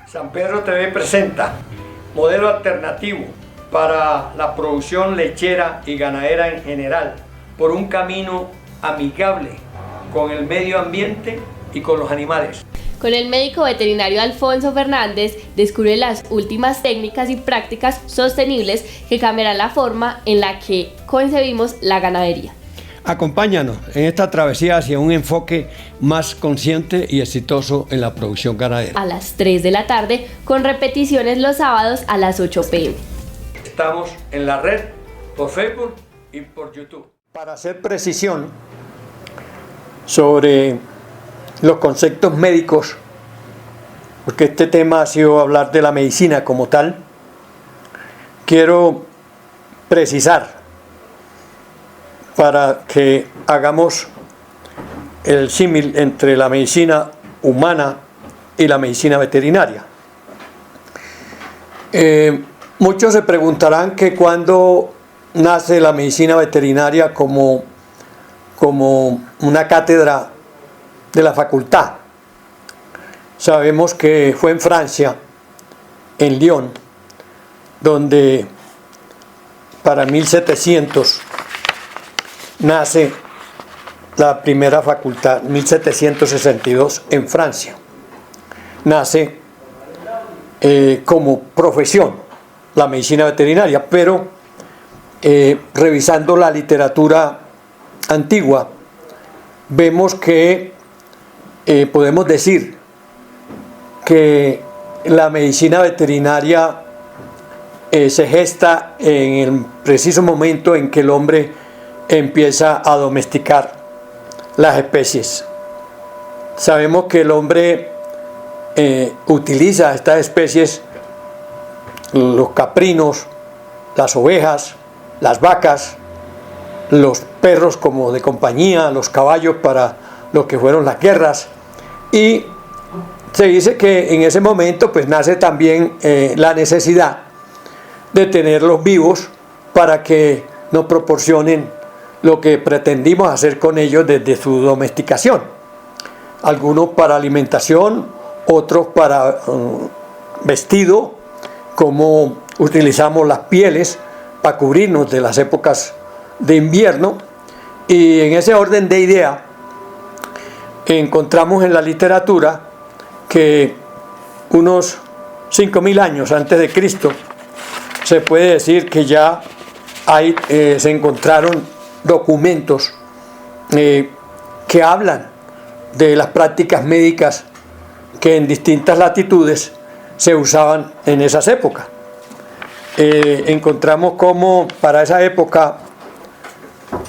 San Pedro TV presenta modelo alternativo para la producción lechera y ganadera en general, por un camino amigable con el medio ambiente y con los animales. Con el médico veterinario Alfonso Fernández descubre las últimas técnicas y prácticas sostenibles que cambiarán la forma en la que concebimos la ganadería. Acompáñanos en esta travesía hacia un enfoque más consciente y exitoso en la producción ganadera. A las 3 de la tarde, con repeticiones los sábados a las 8 p.m. Estamos en la red por Facebook y por YouTube. Para hacer precisión sobre los conceptos médicos, porque este tema ha sido hablar de la medicina como tal, quiero precisar para que hagamos el símil entre la medicina humana y la medicina veterinaria. Muchos se preguntarán que cuándo nace la medicina veterinaria como una cátedra de la facultad. Sabemos que fue en Francia, en Lyon, donde para 1700 nace la primera facultad, 1762 en Francia. Nace como profesión la medicina veterinaria, pero revisando la literatura antigua, vemos que podemos decir que la medicina veterinaria se gesta en el preciso momento en que el hombre empieza a domesticar las especies. Sabemos que el hombre utiliza estas especies, los caprinos, las ovejas, las vacas, los perros como de compañía, los caballos para lo que fueron las guerras, y se dice que en ese momento pues nace también la necesidad de tenerlos vivos para que nos proporcionen lo que pretendimos hacer con ellos desde su domesticación. Algunos para alimentación, otros para vestido, como utilizamos las pieles para cubrirnos de las épocas de invierno. Y en ese orden de idea encontramos en la literatura que unos 5.000 años antes de Cristo se puede decir que ya se encontraron documentos que hablan de las prácticas médicas que en distintas latitudes se usaban en esas épocas. Encontramos como para esa época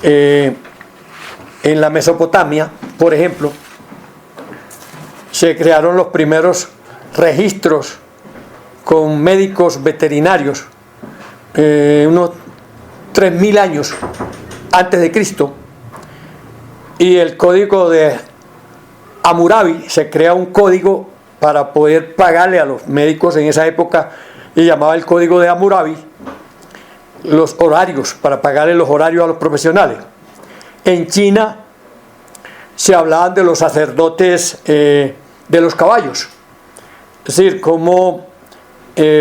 en la Mesopotamia, por ejemplo, se crearon los primeros registros con médicos veterinarios, unos 3.000 años antes de Cristo, y el código de Hammurabi, se crea un código para poder pagarle a los médicos en esa época, y llamaba el código de Hammurabi los horarios, para pagarle los horarios a los profesionales. En China se hablaban de los sacerdotes de los caballos, es decir, cómo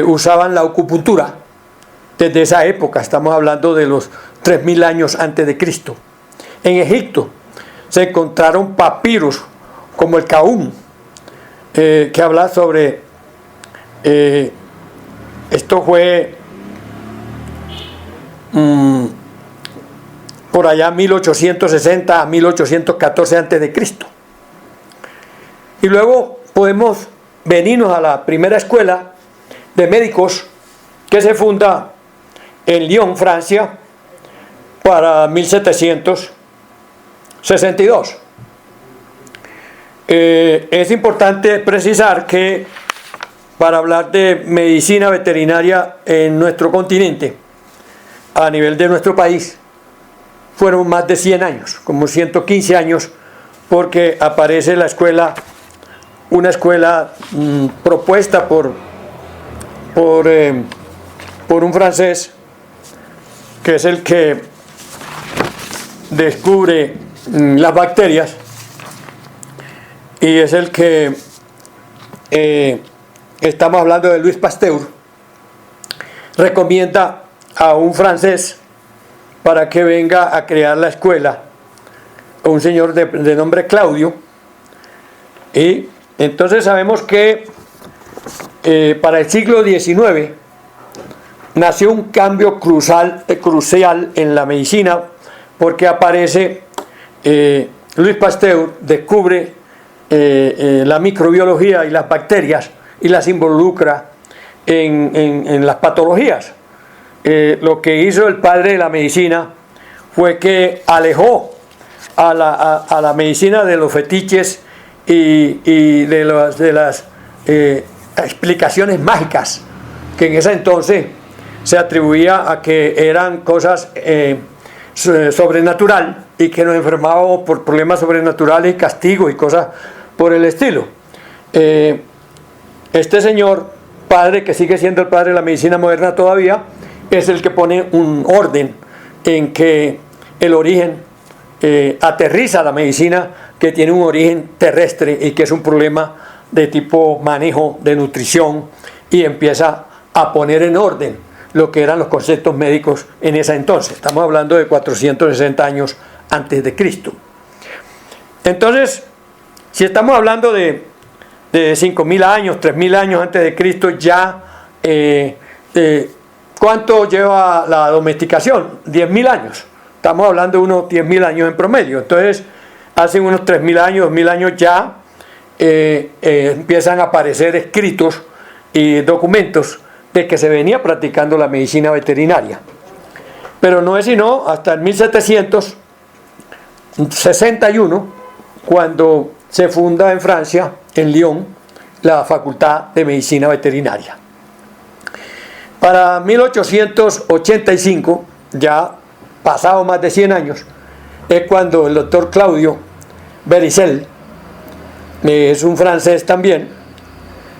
usaban la acupuntura desde esa época. Estamos hablando de los 3.000 años antes de Cristo. En Egipto se encontraron papiros como el Cahún, que habla sobre esto fue por allá 1860 a 1814 antes de Cristo. Y luego podemos venirnos a la primera escuela de médicos que se funda en Lyon, Francia, para 1762. Es importante precisar que para hablar de medicina veterinaria en nuestro continente, a nivel de nuestro país, fueron más de 100 años, como 115 años, porque aparece la escuela, una escuela propuesta por un francés, que es el que descubre las bacterias y es el que estamos hablando de Louis Pasteur, recomienda a un francés para que venga a crear la escuela, un señor de nombre Claudio, y entonces sabemos que para el siglo XIX nació un cambio crucial en la medicina, porque aparece Louis Pasteur, descubre la microbiología y las bacterias y las involucra en las patologías. Lo que hizo el padre de la medicina fue que alejó a la medicina de los fetiches y de las explicaciones mágicas que en ese entonces se atribuía a que eran cosas sobrenatural y que nos enfermábamos por problemas sobrenaturales y castigos y cosas por el estilo. Este señor, padre, que sigue siendo el padre de la medicina moderna todavía, es el que pone un orden en que el origen aterriza la medicina, que tiene un origen terrestre y que es un problema de tipo manejo de nutrición, y empieza a poner en orden lo que eran los conceptos médicos en ese entonces. Estamos hablando de 460 años antes de Cristo. Entonces, si estamos hablando de 5.000 años, 3.000 años antes de Cristo, ya ¿cuánto lleva la domesticación? 10.000 años. Estamos hablando de unos 10.000 años en promedio. Entonces, hace unos 3.000 años, 2.000 años ya empiezan a aparecer escritos y documentos de que se venía practicando la medicina veterinaria. Pero no es sino hasta el 1761, cuando se funda en Francia, en Lyon, la Facultad de Medicina Veterinaria. Para 1885, ya pasado más de 100 años, es cuando el doctor Claudio Bericel, es un francés también,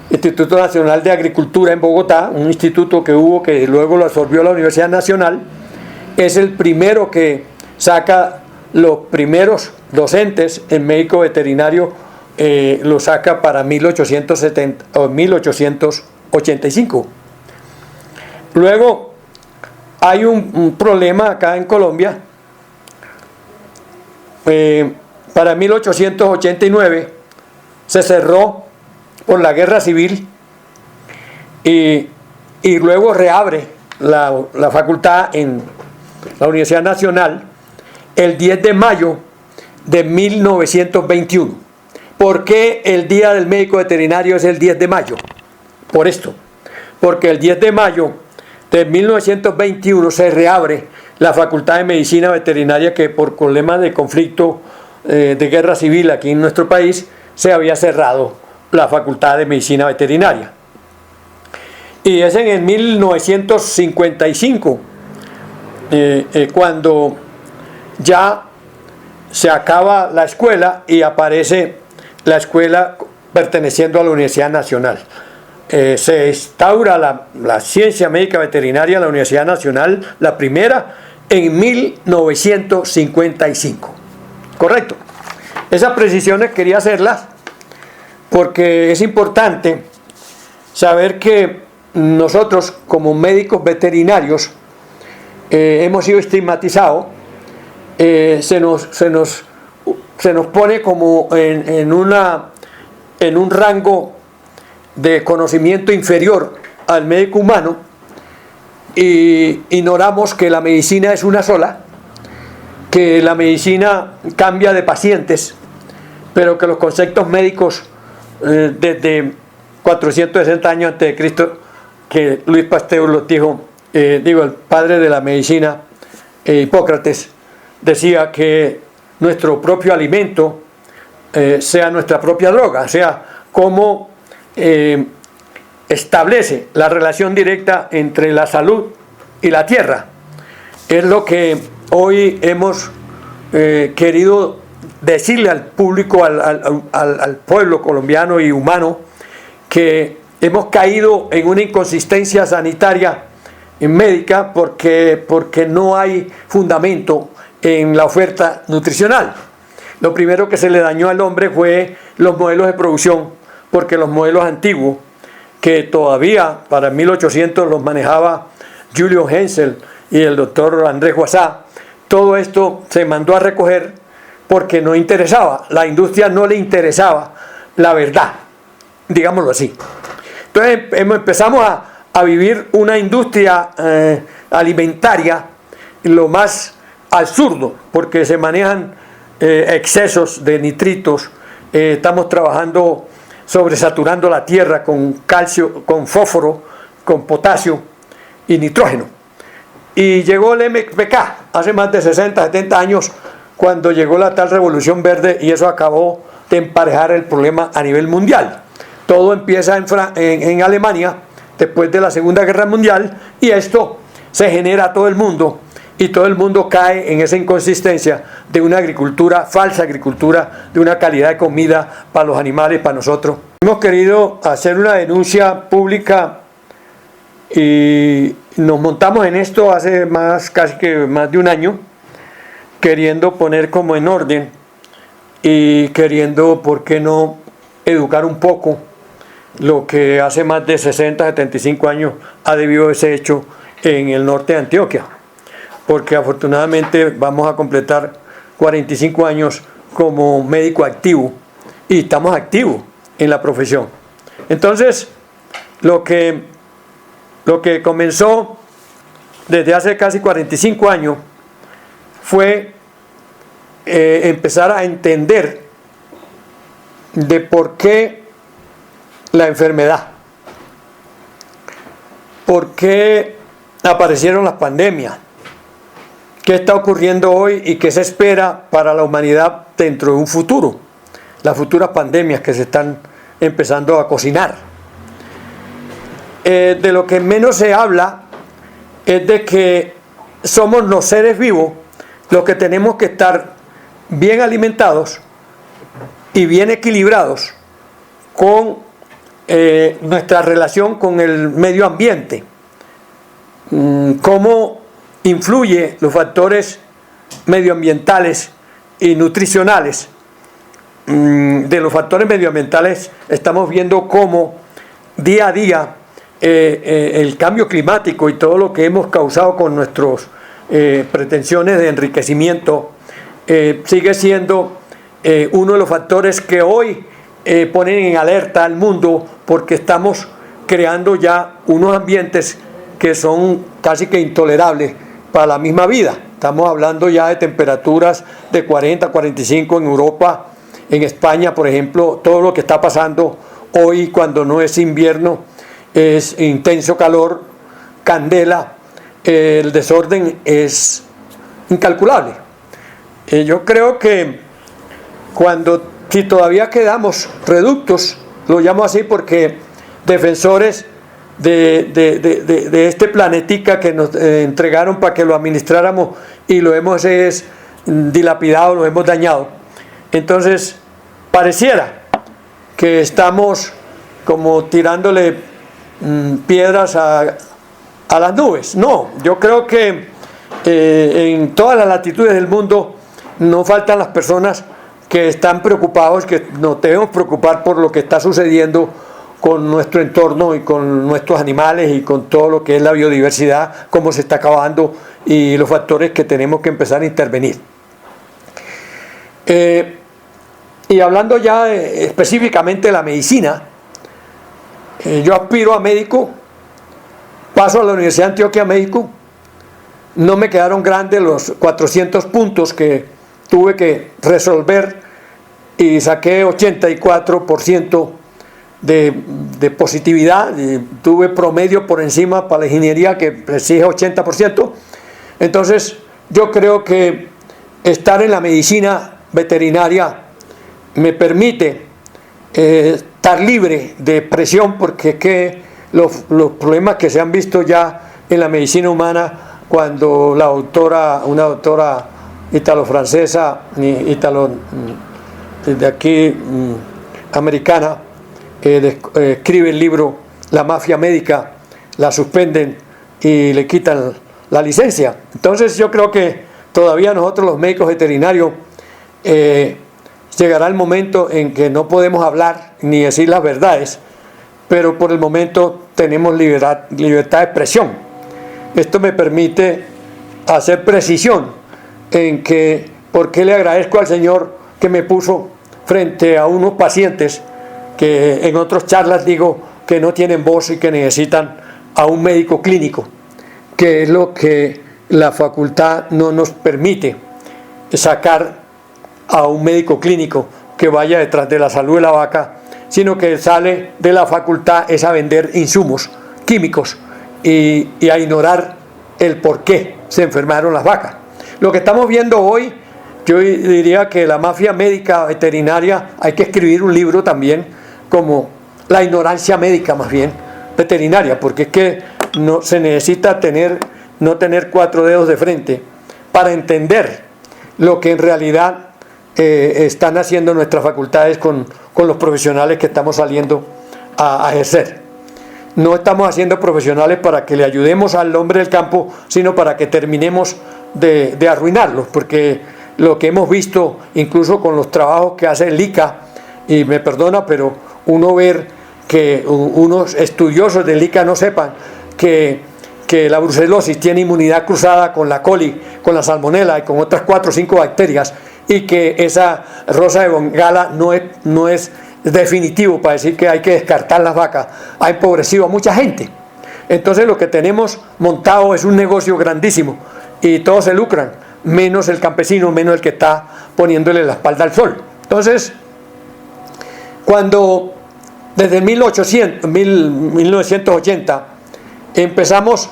Instituto Nacional de Agricultura en Bogotá, un instituto que hubo que luego lo absorbió la Universidad Nacional, es el primero que saca los primeros docentes en médico veterinario, lo saca para 1870 o 1885. Luego hay un problema acá en Colombia. Para 1889 se cerró por la guerra civil y luego reabre la facultad en la Universidad Nacional el 10 de mayo de 1921. ¿Por qué el Día del Médico Veterinario es el 10 de mayo? Por esto, porque el 10 de mayo de 1921 se reabre la Facultad de Medicina Veterinaria, que por problemas de conflicto de guerra civil aquí en nuestro país se había cerrado la Facultad de Medicina Veterinaria. Y es en el 1955 cuando ya se acaba la escuela y aparece la escuela perteneciendo a la Universidad Nacional. Se instaura la ciencia médica veterinaria en la Universidad Nacional, la primera, en 1955. Correcto. Esas precisiones quería hacerlas porque es importante saber que nosotros como médicos veterinarios hemos sido estigmatizados, se nos pone como en un rango de conocimiento inferior al médico humano, y ignoramos que la medicina es una sola, que la medicina cambia de pacientes, pero que los conceptos médicos desde 460 años antes de Cristo, que Louis Pasteur los dijo, el padre de la medicina, Hipócrates, decía que nuestro propio alimento sea nuestra propia droga, o sea, cómo establece la relación directa entre la salud y la tierra. Es lo que hoy hemos querido decirle al público, al pueblo colombiano y humano, que hemos caído en una inconsistencia sanitaria y médica porque no hay fundamento en la oferta nutricional. Lo primero que se le dañó al hombre fue los modelos de producción, porque los modelos antiguos, que todavía para 1800 los manejaba Julio Hensel y el doctor Andrés Guasá. Todo esto se mandó a recoger porque no interesaba, la industria no le interesaba la verdad, digámoslo así. Entonces empezamos a vivir una industria alimentaria lo más absurdo, porque se manejan excesos de nitritos, estamos trabajando sobresaturando la tierra con calcio, con fósforo, con potasio y nitrógeno. Y llegó el MPK hace más de 60, 70 años, cuando llegó la tal Revolución Verde, y eso acabó de emparejar el problema a nivel mundial. Todo empieza en Alemania, después de la Segunda Guerra Mundial, y esto se genera a todo el mundo, y todo el mundo cae en esa inconsistencia de una agricultura, falsa agricultura, de una calidad de comida para los animales, para nosotros. Hemos querido hacer una denuncia pública y nos montamos en esto hace casi que más de un año, queriendo poner como en orden y queriendo, ¿por qué no?, educar un poco lo que hace más de 60, 75 años ha debido ese hecho en el norte de Antioquia, porque afortunadamente vamos a completar 45 años como médico activo y estamos activos en la profesión. Entonces, lo que comenzó desde hace casi 45 años fue empezar a entender de por qué la enfermedad, por qué aparecieron las pandemias, qué está ocurriendo hoy y qué se espera para la humanidad dentro de un futuro, las futuras pandemias que se están empezando a cocinar. De lo que menos se habla es de que somos los seres vivos los que tenemos que estar bien alimentados y bien equilibrados con nuestra relación con el medio ambiente. Cómo influye los factores medioambientales y nutricionales. De los factores medioambientales estamos viendo cómo día a día el cambio climático y todo lo que hemos causado con nuestras pretensiones de enriquecimiento sigue siendo uno de los factores que hoy ponen en alerta al mundo, porque estamos creando ya unos ambientes que son casi que intolerables para la misma vida. Estamos hablando ya de temperaturas de 40, 45 en Europa, en España, por ejemplo. Todo lo que está pasando hoy cuando no es invierno es intenso calor, candela, el desorden es incalculable. Yo creo que si todavía quedamos reductos, lo llamo así porque defensores de este planetica que nos entregaron para que lo administráramos y lo hemos dilapidado, lo hemos dañado. Entonces pareciera que estamos como tirándole piedras a las nubes. No, yo creo que en todas las latitudes del mundo no faltan las personas que están preocupados, que nos debemos preocupar por lo que está sucediendo con nuestro entorno y con nuestros animales y con todo lo que es la biodiversidad, cómo se está acabando y los factores que tenemos que empezar a intervenir. Y hablando ya específicamente de la medicina, yo aspiro a médico, paso a la Universidad de Antioquia médico, no me quedaron grandes los 400 puntos que tuve que resolver y saqué 84% de positividad, tuve promedio por encima para la ingeniería que exige 80%. Entonces yo creo que estar en la medicina veterinaria me permite estar libre de presión, porque es que los problemas que se han visto ya en la medicina humana, cuando una doctora italo-francesa, de aquí americana, escribe el libro La mafia médica, la suspenden y le quitan la licencia. Entonces yo creo que todavía nosotros los médicos veterinarios llegará el momento en que no podemos hablar ni decir las verdades, pero por el momento tenemos libertad de expresión. Esto me permite hacer precisión en que, ¿por qué le agradezco al Señor que me puso frente a unos pacientes que en otras charlas digo que no tienen voz y que necesitan a un médico clínico, que es lo que la facultad no nos permite, sacar a un médico clínico que vaya detrás de la salud de la vaca, sino que sale de la facultad es a vender insumos químicos y a ignorar el por qué se enfermaron las vacas. Lo que estamos viendo hoy, yo diría que la mafia médica veterinaria, hay que escribir un libro también, como la ignorancia médica más bien veterinaria, porque es que no se necesita no tener 4 dedos de frente para entender lo que en realidad están haciendo nuestras facultades con los profesionales que estamos saliendo a ejercer. No estamos haciendo profesionales para que le ayudemos al hombre del campo, sino para que terminemos de arruinarlos, porque lo que hemos visto incluso con los trabajos que hace el ICA, y me perdona, pero uno ver que unos estudiosos del ICA no sepan que la brucelosis tiene inmunidad cruzada con la coli, con la salmonela y con otras 4 o 5 bacterias, y que esa rosa de Bengala no es definitivo para decir que hay que descartar las vacas, ha empobrecido a mucha gente. Entonces lo que tenemos montado es un negocio grandísimo y todos se lucran, menos el campesino, menos el que está poniéndole la espalda al sol. Entonces, cuando desde 1980 empezamos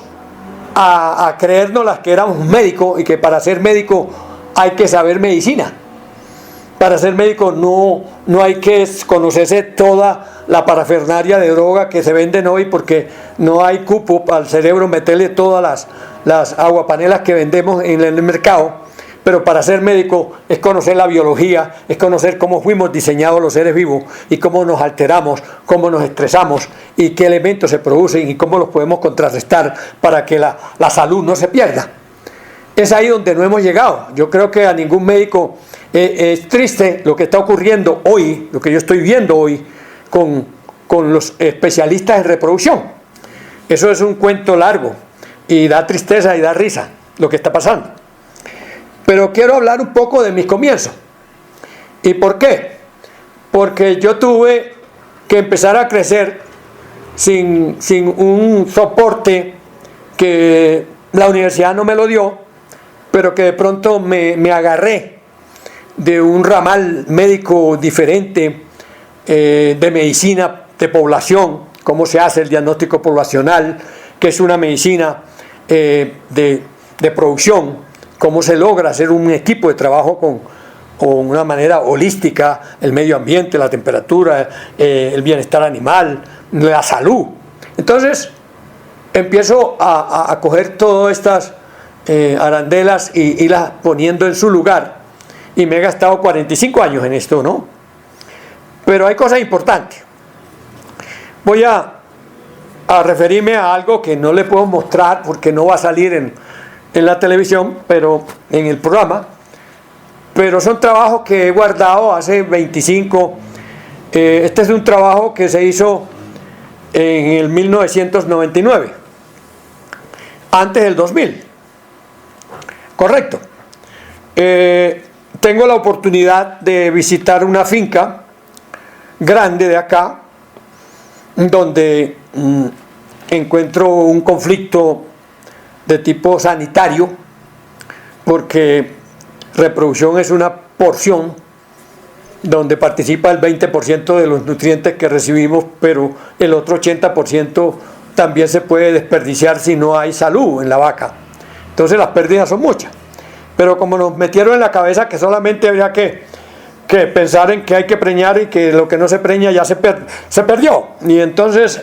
a creernos las que éramos médicos y que para ser médico hay que saber medicina. Para ser médico no hay que conocerse toda la parafernalia de droga que se venden hoy, porque no hay cupo para el cerebro meterle todas las aguapanelas que vendemos en el mercado. Pero para ser médico es conocer la biología, es conocer cómo fuimos diseñados los seres vivos y cómo nos alteramos, cómo nos estresamos y qué elementos se producen y cómo los podemos contrarrestar para que la salud no se pierda. Es ahí donde no hemos llegado. Yo creo que a ningún médico es triste lo que está ocurriendo hoy, lo que yo estoy viendo hoy con los especialistas en reproducción. Eso es un cuento largo y da tristeza y da risa lo que está pasando. Pero quiero hablar un poco de mis comienzos. ¿Y por qué? Porque yo tuve que empezar a crecer sin un soporte que la universidad no me lo dio, pero que de pronto me agarré de un ramal médico diferente, de medicina de población, cómo se hace el diagnóstico poblacional, que es una medicina de producción, cómo se logra hacer un equipo de trabajo con una manera holística, el medio ambiente, la temperatura, el bienestar animal, la salud. Entonces empiezo a coger todas estas arandelas y irlas poniendo en su lugar, y me he gastado 45 años en esto, ¿no? Pero hay cosas importantes. Voy a referirme a algo que no le puedo mostrar porque no va a salir en la televisión, pero en el programa, pero son trabajos que he guardado hace 25. Este es un trabajo que se hizo en el 1999, antes del 2000, correcto. Tengo la oportunidad de visitar una finca grande de acá, donde encuentro un conflicto de tipo sanitario, porque reproducción es una porción donde participa el 20% de los nutrientes que recibimos, pero el otro 80% también se puede desperdiciar si no hay salud en la vaca. Entonces las pérdidas son muchas. Pero como nos metieron en la cabeza que solamente había que pensar en que hay que preñar y que lo que no se preña ya se perdió. Y entonces,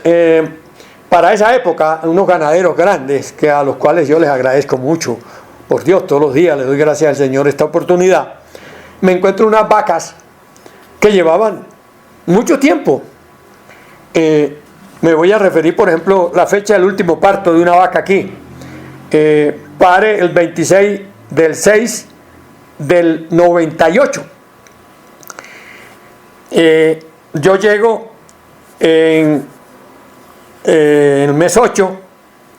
para esa época, unos ganaderos grandes, a los cuales yo les agradezco mucho, por Dios, todos los días les doy gracias al Señor esta oportunidad, me encuentro unas vacas que llevaban mucho tiempo. Me voy a referir, por ejemplo, la fecha del último parto de una vaca aquí. Pare el 26 del 6 del 98. Yo llego en en el mes 8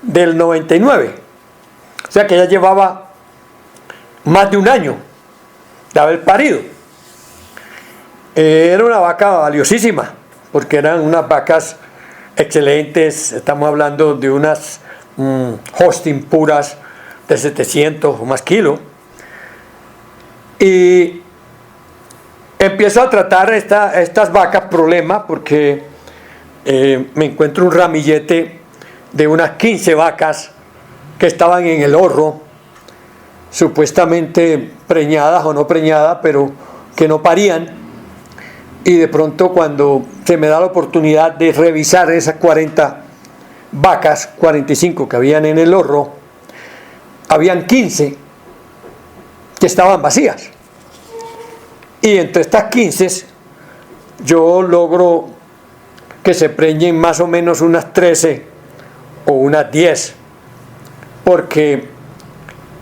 del 99. O sea que ya llevaba más de un año de haber parido. Era una vaca valiosísima, porque eran unas vacas excelentes. Estamos hablando de unas Holstein puras de 700 o más kilos. Y empiezo a tratar estas vacas problema, porque me encuentro un ramillete de unas 15 vacas que estaban en el horro, supuestamente preñadas o no preñadas, pero que no parían. Y de pronto, cuando se me da la oportunidad de revisar esas 40 vacas, 45 que habían en el horro, habían 15 que estaban vacías. Y entre estas 15 yo logro que se preñen más o menos unas 13 o unas 10, porque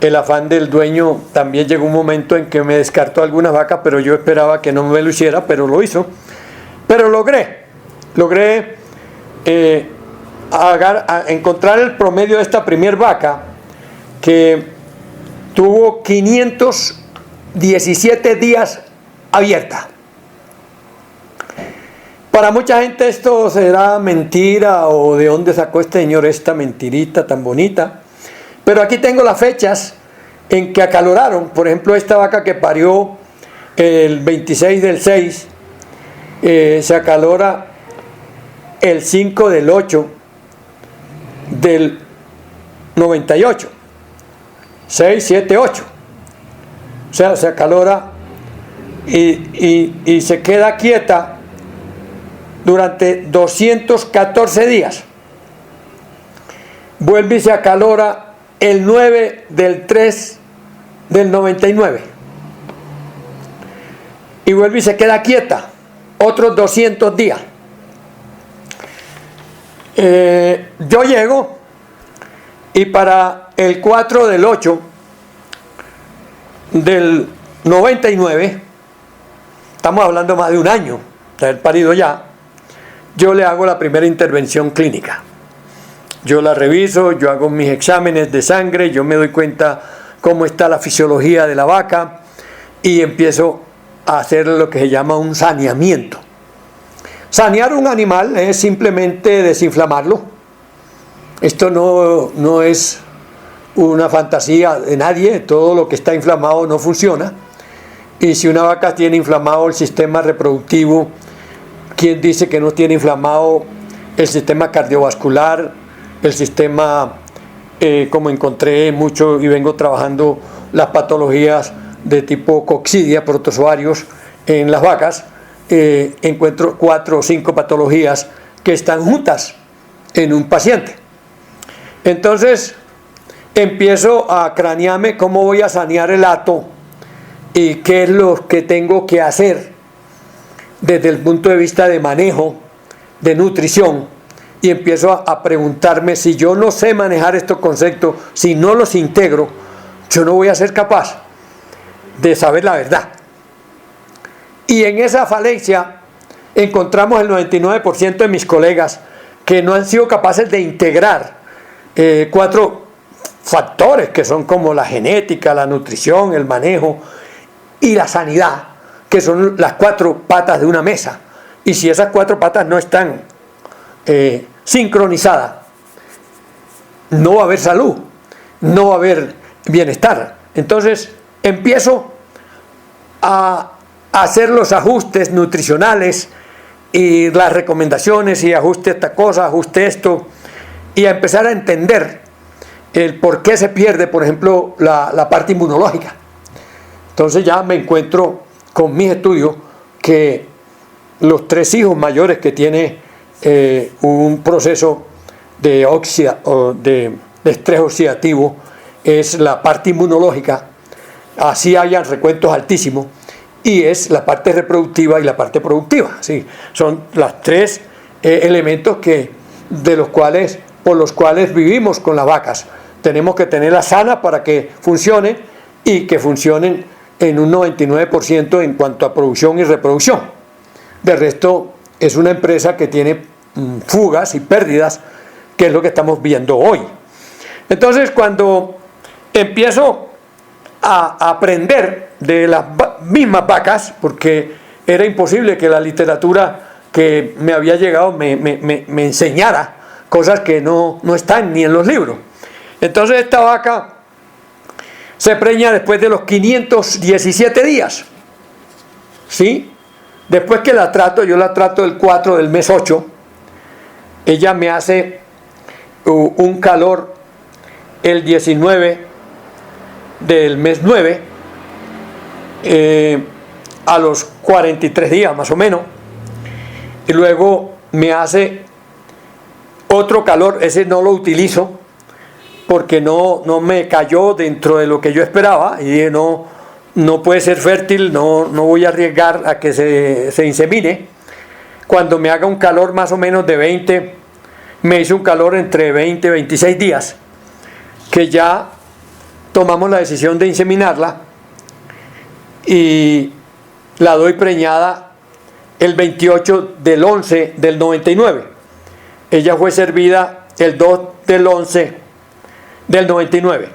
el afán del dueño también llegó un momento en que me descartó algunas vacas, pero yo esperaba que no me lo hiciera, pero lo hizo. Pero logré encontrar el promedio de esta primer vaca, que tuvo 517 días abierta. Para mucha gente esto será mentira, o de dónde sacó este señor esta mentirita tan bonita. Pero aquí tengo las fechas en que acaloraron. Por ejemplo, esta vaca que parió el 26 del 6, se acalora el 5 del 8 del 98. 6, 7, 8. O sea, se acalora y se queda quieta durante 214 días. Vuelve y se acalora el 9 del 3 del 99. Y vuelve y se queda quieta otros 200 días. Yo llego y para el 4 del 8 del 99, estamos hablando más de un año de haber parido ya, yo le hago la primera intervención clínica. Yo la reviso, yo hago mis exámenes de sangre, yo me doy cuenta cómo está la fisiología de la vaca y empiezo a hacer lo que se llama un saneamiento. Sanear un animal es simplemente desinflamarlo. Esto no es una fantasía de nadie. Todo lo que está inflamado no funciona. Y si una vaca tiene inflamado el sistema reproductivo, ¿quién dice que no tiene inflamado el sistema cardiovascular? El sistema, como encontré mucho y vengo trabajando las patologías de tipo coccidia, protozoarios en las vacas, encuentro 4 o 5 patologías que están juntas en un paciente. Entonces empiezo a cranearme cómo voy a sanear el hato y qué es lo que tengo que hacer desde el punto de vista de manejo, de nutrición. Y empiezo a preguntarme, si yo no sé manejar estos conceptos, si no los integro, yo no voy a ser capaz de saber la verdad. Y en esa falencia encontramos el 99% de mis colegas que no han sido capaces de integrar 4 factores que son como la genética, la nutrición, el manejo y la sanidad, que son las 4 patas de una mesa. Y si esas 4 patas no están sincronizada, no va a haber salud, no va a haber bienestar. Entonces empiezo a hacer los ajustes nutricionales y las recomendaciones, y ajuste esta cosa, ajuste esto, y a empezar a entender el por qué se pierde, por ejemplo, la parte inmunológica. Entonces ya me encuentro con mis estudios que los 3 hijos mayores que tiene un proceso de estrés oxidativo es la parte inmunológica, así hayan recuentos altísimos, y es la parte reproductiva y la parte productiva. ¿Sí? Son los 3 elementos por los cuales vivimos con las vacas. Tenemos que tenerlas sanas para que funcionen, y que funcionen en un 99% en cuanto a producción y reproducción. De resto, es una empresa que tiene fugas y pérdidas, que es lo que estamos viendo hoy. Entonces, cuando empiezo a aprender de las mismas vacas, porque era imposible que la literatura que me había llegado me enseñara cosas que no están ni en los libros. Entonces esta vaca se preña después de los 517 días, ¿sí? Después que la trato, yo la trato el 4 del mes 8, ella me hace un calor el 19 del mes 9, a los 43 días más o menos, y luego me hace otro calor. Ese no lo utilizo porque no me cayó dentro de lo que yo esperaba, y dije, no puede ser fértil, no voy a arriesgar a que se insemine. Cuando me haga un calor más o menos de 20, me hizo un calor entre 20 y 26 días, que ya tomamos la decisión de inseminarla, y la doy preñada el 28 del 11 del 99. Ella fue servida el 2 del 11 del 99.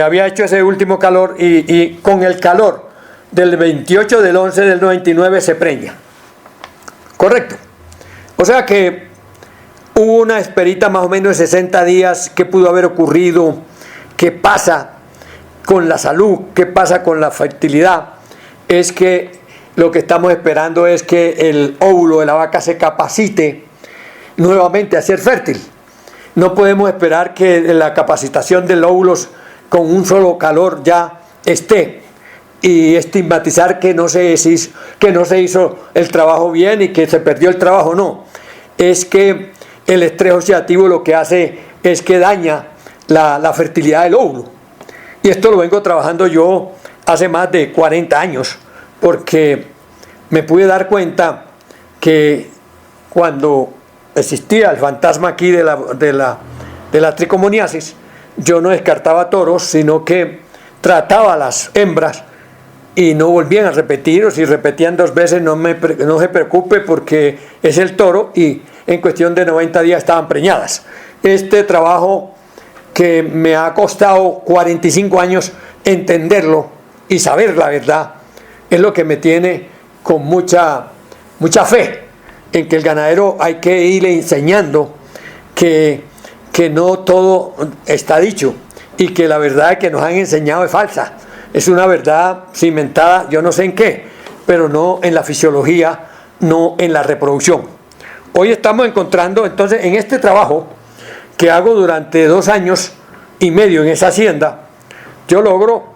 Había hecho ese último calor, y con el calor del 28 del 11 del 99 se preña. Correcto. O sea que hubo una esperita más o menos de 60 días. ¿Qué pudo haber ocurrido? ¿Qué pasa con la salud? ¿Qué pasa con la fertilidad? Es que lo que estamos esperando es que el óvulo de la vaca se capacite nuevamente a ser fértil. No podemos esperar que la capacitación del óvulo con un solo calor ya esté, y estigmatizar que no se hizo el trabajo bien y que se perdió el trabajo. No, es que el estrés oxidativo lo que hace es que daña la fertilidad del óvulo. Y esto lo vengo trabajando yo hace más de 40 años, porque me pude dar cuenta que cuando existía el fantasma aquí de la tricomoniasis, yo no descartaba toros, sino que trataba a las hembras y no volvían a repetir, o si repetían 2 veces no se preocupe, porque es el toro, y en cuestión de 90 días estaban preñadas. Este trabajo, que me ha costado 45 años entenderlo y saber la verdad, es lo que me tiene con mucha fe en que el ganadero hay que irle enseñando que no todo está dicho, y que la verdad que nos han enseñado es falsa. Es una verdad cimentada, yo no sé en qué, pero no en la fisiología, no en la reproducción. Hoy estamos encontrando, entonces, en este trabajo que hago durante 2 años y medio en esa hacienda, yo logro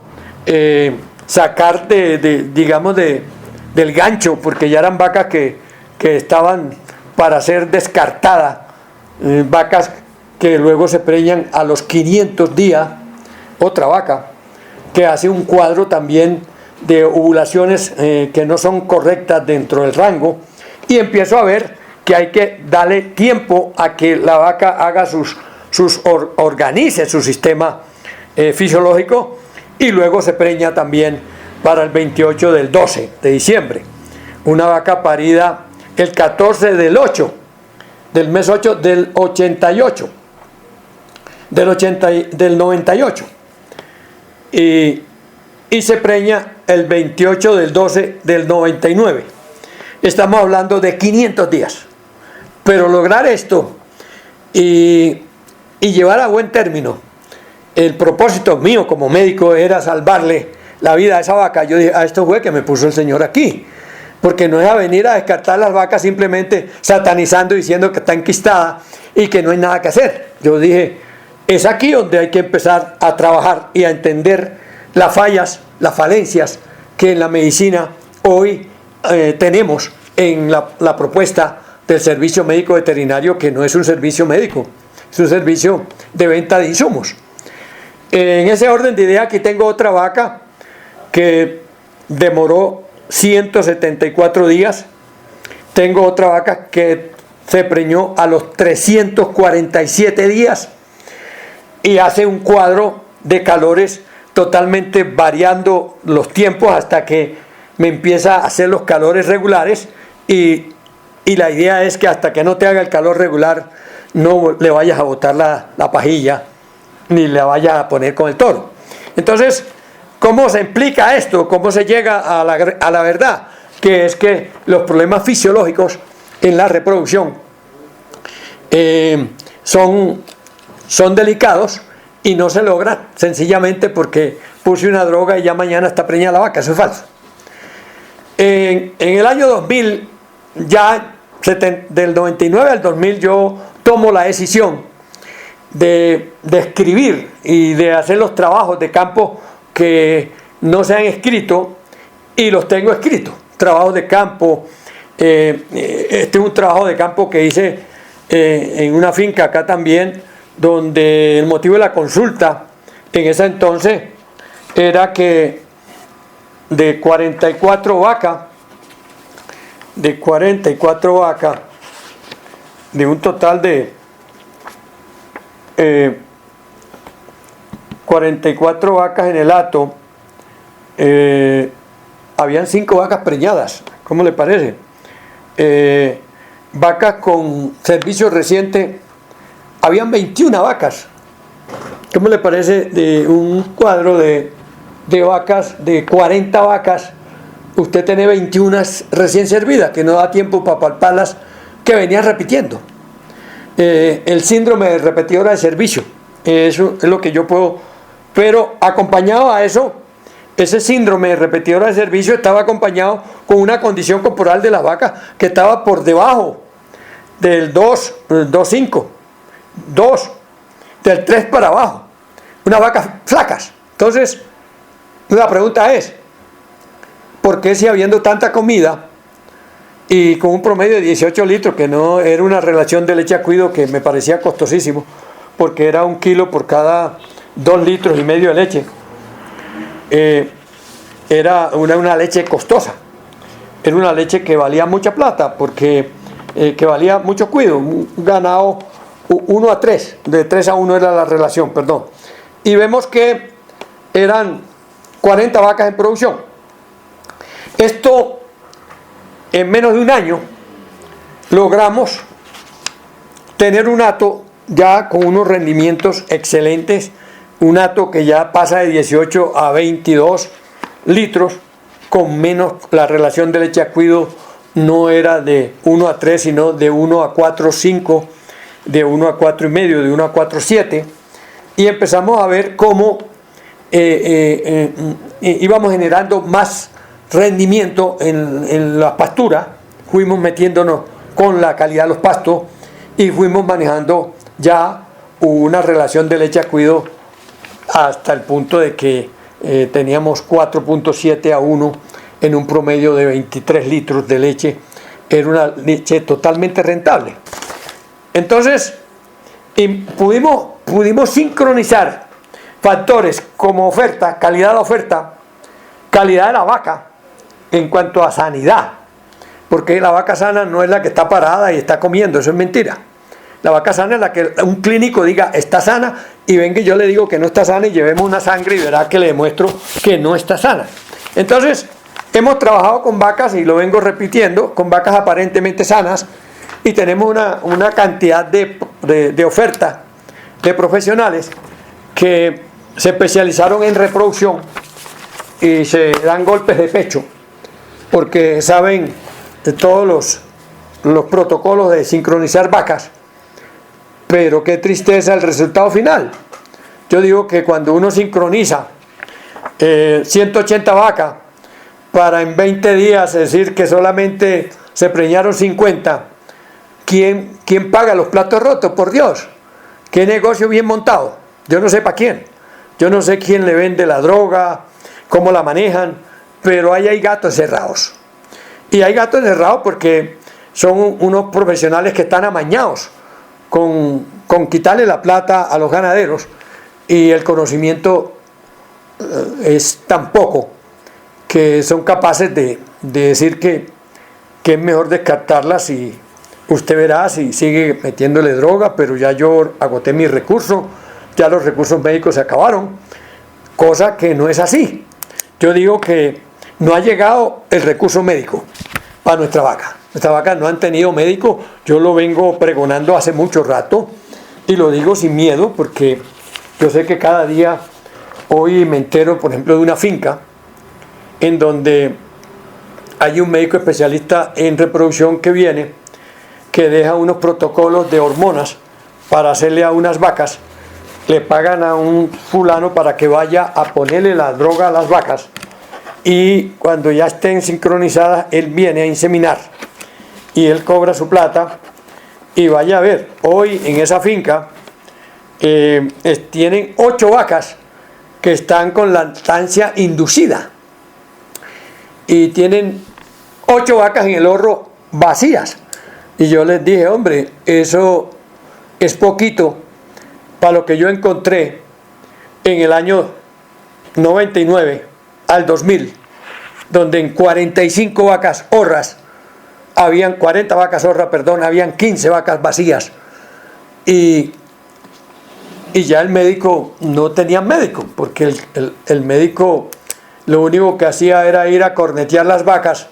sacar del gancho, porque ya eran vacas que estaban para ser descartadas, vacas que luego se preñan a los 500 días, otra vaca que hace un cuadro también de ovulaciones que no son correctas dentro del rango, y empiezo a ver que hay que darle tiempo a que la vaca haga organice su sistema fisiológico, y luego se preña también para el 28 del 12 de diciembre. Una vaca parida el 14 del 8, del mes 8 del 88, del 98. Y se preña el 28 del 12 del 99. Estamos hablando de 500 días. Pero lograr esto y llevar a buen término, el propósito mío como médico era salvarle la vida a esa vaca. Yo dije, a esto fue que me puso el Señor aquí, porque no es a venir a descartar las vacas simplemente satanizando, diciendo que está enquistada y que no hay nada que hacer. Yo dije, es aquí donde hay que empezar a trabajar y a entender las fallas, las falencias que en la medicina hoy tenemos en la propuesta del servicio médico veterinario, que no es un servicio médico, es un servicio de venta de insumos. En ese orden de idea, aquí tengo otra vaca que demoró 174 días. Tengo otra vaca que se preñó a los 347 días y hace un cuadro de calores totalmente variando los tiempos hasta que me empieza a hacer los calores regulares, y la idea es que hasta que no te haga el calor regular no le vayas a botar la pajilla ni le vayas a poner con el toro. Entonces, ¿cómo se implica esto? ¿Cómo se llega a la verdad? Que es que los problemas fisiológicos en la reproducción son delicados y no se logran sencillamente porque puse una droga y ya mañana está preñada la vaca. Eso es falso. En el año 2000, ya del 99 al 2000, yo tomo la decisión de escribir y de hacer los trabajos de campo que no se han escrito y los tengo escritos. Trabajos de campo, este es un trabajo de campo que hice en una finca acá también, donde el motivo de la consulta en ese entonces era que de 44 vacas, de un total de 44 vacas en el hato, habían 5 vacas preñadas. ¿Cómo le parece? Vacas con servicio reciente, habían 21 vacas. ¿Cómo le parece? De un cuadro de vacas, de 40 vacas, usted tiene 21 recién servidas, que no da tiempo para palparlas, que venían repitiendo. El síndrome de repetidora de servicio, eso es lo que yo puedo, pero acompañado a eso, ese síndrome de repetidora de servicio estaba acompañado con una condición corporal de las vacas que estaba por debajo del 2.5, 2, del 3 para abajo, unas vacas flacas. Entonces, la pregunta es, ¿por qué si habiendo tanta comida y con un promedio de 18 litros, que no era una relación de leche a cuido que me parecía costosísimo, porque era 1 kilo por cada 2,5 litros de leche, era una leche costosa, era una leche que valía mucha plata, porque que valía mucho cuido, un ganado 1:3, de 3:1 era la relación, perdón, y vemos que eran 40 vacas en producción. Esto, en menos de un año, logramos tener un hato ya con unos rendimientos excelentes, un hato que ya pasa de 18 a 22 litros, con menos, la relación de leche a cuido no era de 1:3, sino de 1:4,5, de 1:4,5, de 1:4,7, y empezamos a ver cómo íbamos generando más rendimiento en la pastura, fuimos metiéndonos con la calidad de los pastos y fuimos manejando ya una relación de leche a cuido hasta el punto de que teníamos 4.7:1 en un promedio de 23 litros de leche. Era una leche totalmente rentable. Entonces, pudimos sincronizar factores como oferta, calidad de la oferta, calidad de la vaca en cuanto a sanidad, porque la vaca sana no es la que está parada y está comiendo, eso es mentira. La vaca sana es la que un clínico diga está sana y venga y yo le digo que no está sana y llevemos una sangre y verá que le demuestro que no está sana. Entonces, hemos trabajado con vacas, y lo vengo repitiendo, con vacas aparentemente sanas, y tenemos una cantidad de oferta de profesionales que se especializaron en reproducción y se dan golpes de pecho porque saben de todos los protocolos de sincronizar vacas, pero qué tristeza el resultado final. Yo digo que cuando uno sincroniza 180 vacas para en 20 días decir que solamente se preñaron 50, ¿quién paga los platos rotos? Por Dios, qué negocio bien montado. Yo no sé para quién, yo no sé quién le vende la droga, cómo la manejan, pero ahí hay gatos cerrados. Y hay gatos cerrados porque son unos profesionales que están amañados con quitarle la plata a los ganaderos, y el conocimiento es tan poco que son capaces de decir que es mejor descartarlas, y usted verá si sigue metiéndole droga, pero ya yo agoté mis recursos, ya los recursos médicos se acabaron, cosa que no es así. Yo digo que no ha llegado el recurso médico para nuestra vaca. Estas vacas no han tenido médico. Yo lo vengo pregonando hace mucho rato y lo digo sin miedo porque yo sé que cada día, hoy me entero, por ejemplo, de una finca en donde hay un médico especialista en reproducción que viene, que deja unos protocolos de hormonas para hacerle a unas vacas. Le pagan a un fulano para que vaya a ponerle la droga a las vacas y cuando ya estén sincronizadas, él viene a inseminar y él cobra su plata. Y vaya a ver, hoy en esa finca tienen 8 vacas que están con lactancia inducida y tienen 8 vacas en el horro vacías. Y yo les dije, hombre, eso es poquito para lo que yo encontré en el año 99 al 2000, donde en 45 vacas horras, habían 40 vacas horras, perdón, habían 15 vacas vacías. Y ya el médico, no tenía médico, porque el médico lo único que hacía era ir a cornetear las vacas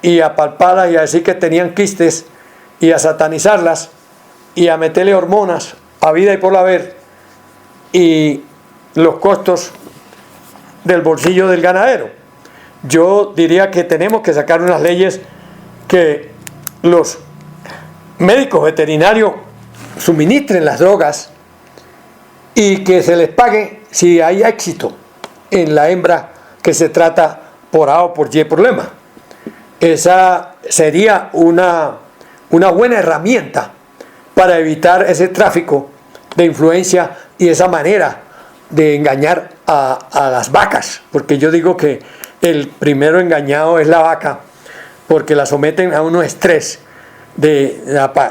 y a palparlas y a decir que tenían quistes y a satanizarlas y a meterle hormonas a vida y por haber, y los costos del bolsillo del ganadero. Yo diría que tenemos que sacar unas leyes que los médicos veterinarios suministren las drogas y que se les pague si hay éxito en la hembra que se trata por A o por Y problema. Esa sería una buena herramienta para evitar ese tráfico de influencia y esa manera de engañar a las vacas, porque yo digo que el primero engañado es la vaca, porque la someten a un estrés,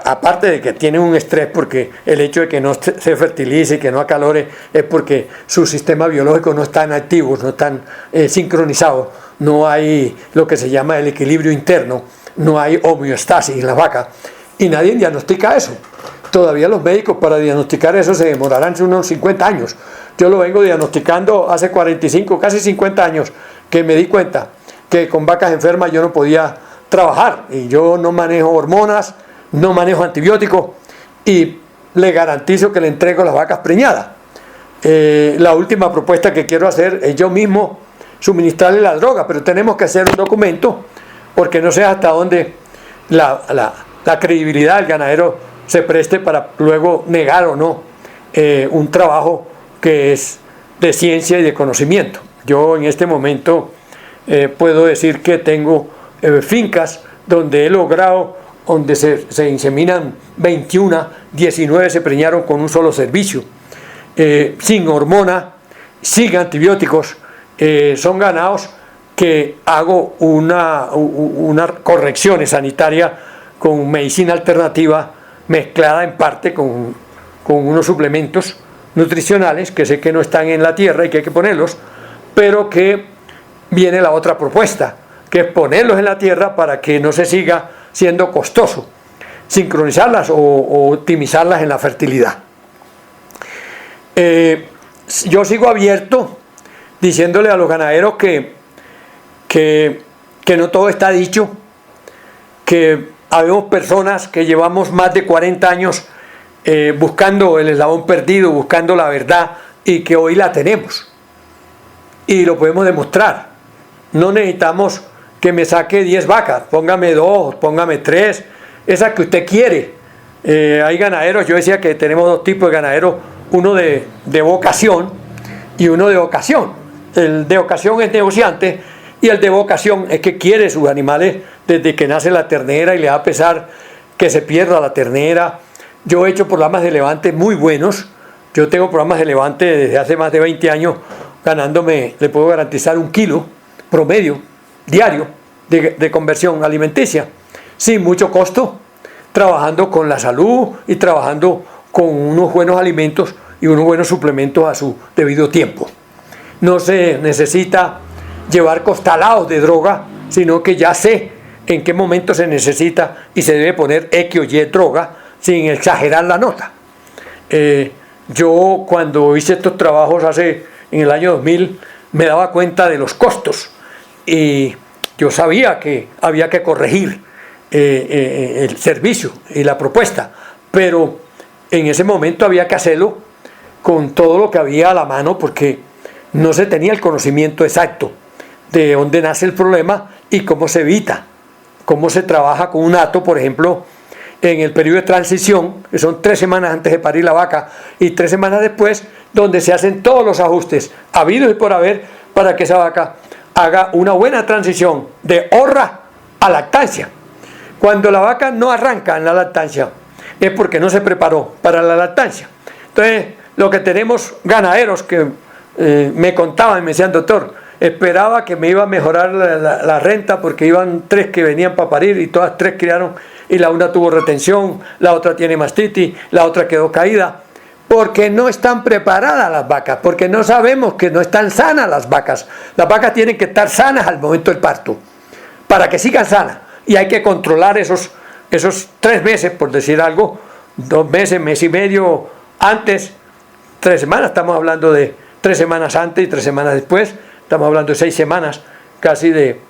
aparte de que tienen un estrés porque el hecho de que no se fertilice y que no acalore es porque su sistema biológico no están activos, no están sincronizados, no hay lo que se llama el equilibrio interno, no hay homeostasis en la vaca y nadie diagnostica eso. Todavía los médicos para diagnosticar eso se demorarán unos 50 años. Yo lo vengo diagnosticando hace 45, casi 50 años que me di cuenta que con vacas enfermas yo no podía trabajar y yo no manejo hormonas, no manejo antibióticos y le garantizo que le entrego las vacas preñadas. La última propuesta que quiero hacer es yo mismo suministrarle la droga, pero tenemos que hacer un documento porque no sé hasta dónde la credibilidad del ganadero se preste para luego negar o no un trabajo que es de ciencia y de conocimiento. Yo en este momento puedo decir que tengo fincas donde he logrado, donde se inseminan 21, 19 se preñaron con un solo servicio, sin hormona, sin antibióticos. Son ganados que hago una corrección sanitaria con medicina alternativa mezclada en parte con unos suplementos nutricionales que sé que no están en la tierra y que hay que ponerlos, pero que viene la otra propuesta, que es ponerlos en la tierra para que no se siga siendo costoso sincronizarlas o optimizarlas en la fertilidad. Yo sigo abierto diciéndole a los ganaderos que no todo está dicho, que habemos personas que llevamos más de 40 años buscando el eslabón perdido, buscando la verdad y que hoy la tenemos y lo podemos demostrar. No necesitamos que me saque 10 vacas, póngame 2, póngame 3, esa que usted quiere. Hay ganaderos, yo decía que tenemos 2 tipos de ganaderos, uno de vocación y uno de ocasión. El de ocasión es negociante y el de vocación es que quiere sus animales desde que nace la ternera y le da pesar que se pierda la ternera. Yo he hecho programas de levante muy buenos. Yo tengo programas de levante desde hace más de 20 años ganándome, le puedo garantizar 1 kilo promedio diario de conversión alimenticia, sin mucho costo, trabajando con la salud y trabajando con unos buenos alimentos y unos buenos suplementos a su debido tiempo. No se necesita llevar costalados de droga, sino que ya sé en qué momento se necesita y se debe poner X o Y droga sin exagerar la nota. Yo cuando hice estos trabajos en el año 2000 me daba cuenta de los costos y yo sabía que había que corregir el servicio y la propuesta, pero en ese momento había que hacerlo con todo lo que había a la mano, porque no se tenía el conocimiento exacto de dónde nace el problema y cómo se evita, cómo se trabaja con un hato, por ejemplo, en el periodo de transición, que son 3 semanas antes de parir la vaca y 3 semanas después, donde se hacen todos los ajustes habidos y por haber para que esa vaca haga una buena transición de horra a lactancia. Cuando la vaca no arranca en la lactancia es porque no se preparó para la lactancia. Entonces, lo que tenemos ganaderos que me contaban, me decían: doctor, esperaba que me iba a mejorar la renta porque iban 3 que venían para parir y todas 3 criaron, y la una tuvo retención, la otra tiene mastitis, la otra quedó caída, porque no están preparadas las vacas, porque no sabemos que no están sanas las vacas. Las vacas tienen que estar sanas al momento del parto, para que sigan sanas, y hay que controlar esos 3 meses, por decir algo, 2 meses, mes y medio antes, 3 semanas, estamos hablando de 3 semanas antes y 3 semanas después, estamos hablando de 6 semanas, casi de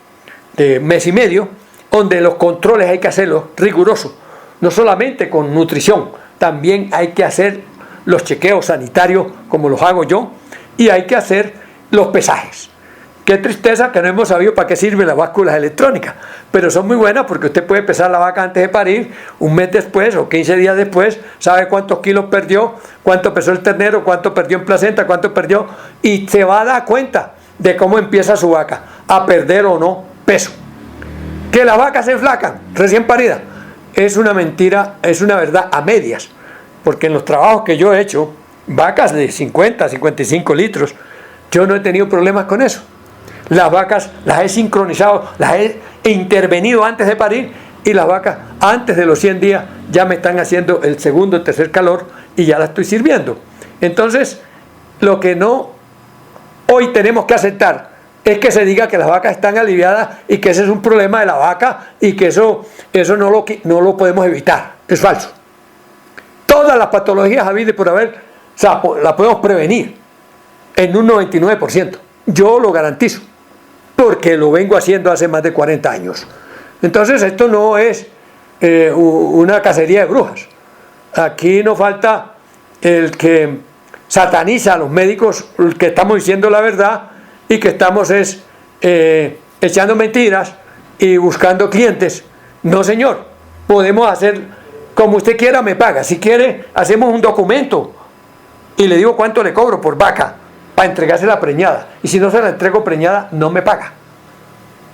mes y medio, donde los controles hay que hacerlos rigurosos, no solamente con nutrición, también hay que hacer los chequeos sanitarios como los hago yo, y hay que hacer los pesajes. Qué tristeza que no hemos sabido para qué sirven las básculas electrónicas, pero son muy buenas porque usted puede pesar la vaca antes de parir, un mes después o 15 días después, sabe cuántos kilos perdió, cuánto pesó el ternero, cuánto perdió en placenta, cuánto perdió, y se va a dar cuenta de cómo empieza su vaca a perder o no peso. Que las vacas se enflacan recién paridas es una mentira, es una verdad a medias, porque en los trabajos que yo he hecho, vacas de 50, 55 litros, yo no he tenido problemas con eso. Las vacas las he sincronizado, las he intervenido antes de parir, y las vacas antes de los 100 días ya me están haciendo el segundo, el tercer calor y ya la estoy sirviendo. Entonces, lo que no hoy tenemos que aceptar es que se diga que las vacas están aliviadas y que ese es un problema de la vaca y que eso no lo podemos evitar. Es falso. Todas las patologías habidas por haber, o sea, las podemos prevenir en un 99%. Yo lo garantizo, porque lo vengo haciendo hace más de 40 años. Entonces, esto no es una cacería de brujas. Aquí no falta el que sataniza a los médicos, que estamos diciendo la verdad y que estamos echando mentiras y buscando clientes. No, señor, podemos hacer como usted quiera, me paga. Si quiere, hacemos un documento y le digo cuánto le cobro por vaca para entregársela preñada, y si no se la entrego preñada, no me paga.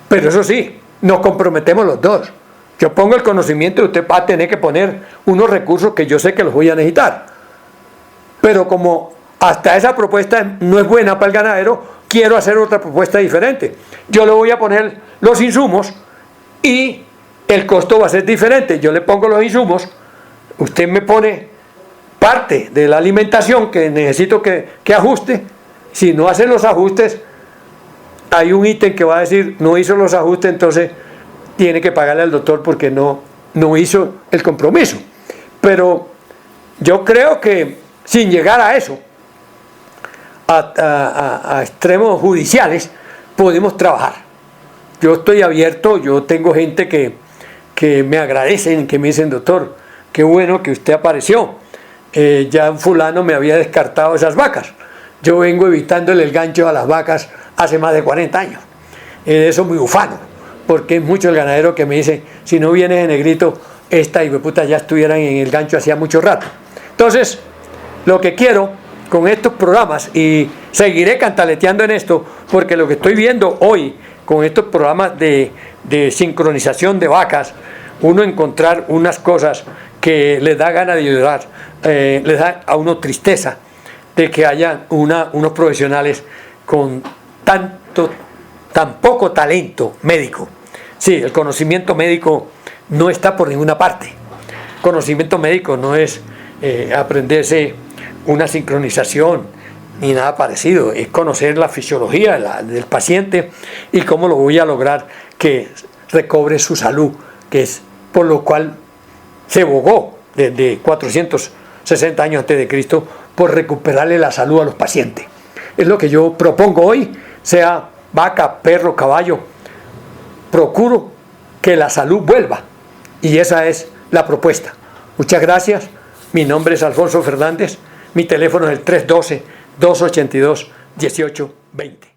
Pero eso sí, nos comprometemos los dos. Yo pongo el conocimiento y usted va a tener que poner unos recursos que yo sé que los voy a necesitar. Pero como hasta esa propuesta no es buena para el ganadero, quiero hacer otra propuesta diferente. Yo le voy a poner los insumos y el costo va a ser diferente. Yo le pongo los insumos, usted me pone parte de la alimentación que necesito que ajuste. Si no hacen los ajustes, hay un ítem que va a decir no hizo los ajustes, entonces tiene que pagarle al doctor porque no hizo el compromiso. Pero yo creo que sin llegar a eso, a extremos judiciales, podemos trabajar. Yo estoy abierto, yo tengo gente que me agradecen, que me dicen: doctor, qué bueno que usted apareció, ya un fulano me había descartado esas vacas. Yo vengo evitándole el gancho a las vacas hace más de 40 años. Eso es muy ufano, porque es mucho el ganadero que me dice: si no vienes de negrito, esta hijueputa ya estuvieran en el gancho hacía mucho rato. Entonces, lo que quiero con estos programas, y seguiré cantaleteando en esto, porque lo que estoy viendo hoy con estos programas de sincronización de vacas, uno encontrar unas cosas que les da ganas de llorar, les da a uno tristeza de que haya unos profesionales con tan poco talento médico. Sí, el conocimiento médico no está por ninguna parte. Conocimiento médico no es aprenderse una sincronización ni nada parecido, es conocer la fisiología del paciente y cómo lo voy a lograr que recobre su salud, que es por lo cual se bogó desde 460 años antes de Cristo por recuperarle la salud a los pacientes. Es lo que yo propongo hoy, sea vaca, perro, caballo. Procuro que la salud vuelva Y esa es la propuesta. Muchas gracias. Mi nombre es Alfonso Fernández. Mi teléfono es el 312-282-1820.